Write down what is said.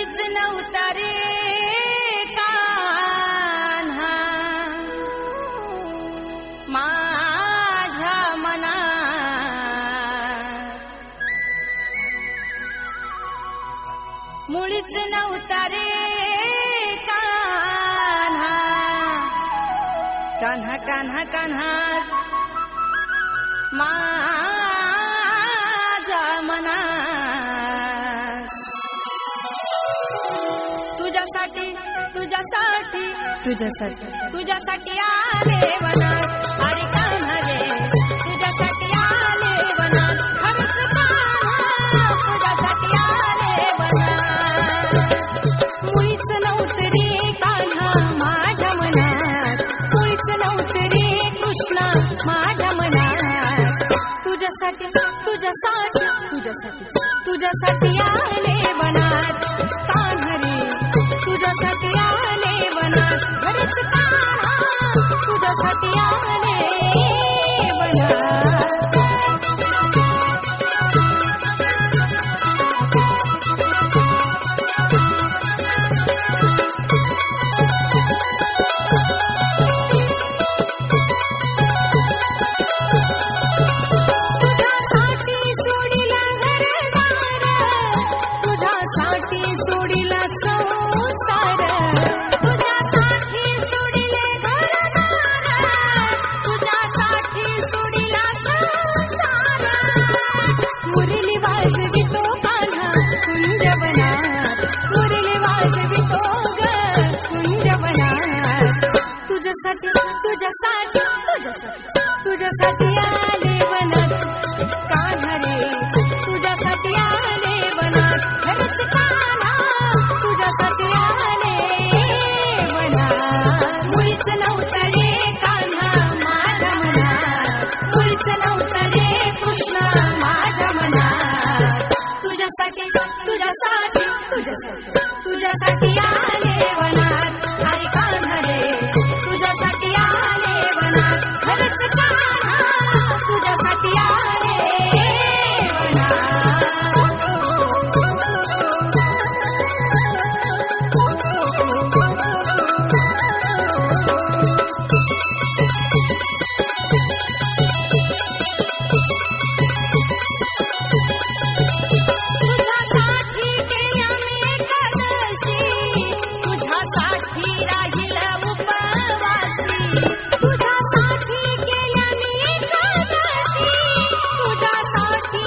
मुळीच नव्हता रे कान्हा माझ्या मनात, मुळीच नव्हता रे कान्हा, कान्हा कान्हा कान्हा माझ्या मनात. तुझ्यासाठी तुझ्यासाठी तुझ्यासाठी तुझ्यासाठी आले वनात, अरे कान्हा रे तुझ्यासाठी आले वनात, खरंच कान्हा तुझ्यासाठी आले वनात. मुळीच नव्हतं रे कान्हा माझ्या मनात, मुळीच नव्हतं रे कृष्णा माझ्या मनात. तुझ्यासाठी तुझ्यासाठी तुझ्यासाठी तुझ्यासाठी आले वनात, कान्हा रे तुझ्यासाठी आले वनात, खरंच कान्हा तुझ्यासाठी आले वनात. तुझ्यासाठी सोडिला संसार, तुझ्यासाठी सोडिले घरदार, तुझ्यासाठी सोडिला संसार. मुरली वाजवितो कान्हा कुंजवनात, मुरली वाजवितो ग कुंजवनात. तुझ्यासाठी तुझ्यासाठी तुझ्यासाठी तुझ्यासाठी आले वनात, कान्हा रे तुझ्यासाठी आले वनात, खरंच कान्हा तुझ्यासाठी आले वनात. मुळीच नव्हता रे कान्हा माझ्या मनात, मुळीच नव्हता रे कृष्णा माझ्या मनात. तुझ्यासाठी तुझ्यासाठी तुझ्यासाठी तुझ्यासाठी आले वनात, अरे कान्हा रे तुझ्यासाठी आले वनात, खरंच कान्हा तुझ्यासाठी आले तुझ्यासाठी केल्या मी एकादशी, तुझ्यासाठी राहील उपवासी, तुझ्यासाठी केल्या मी एकादशी, तुझ्यासाठी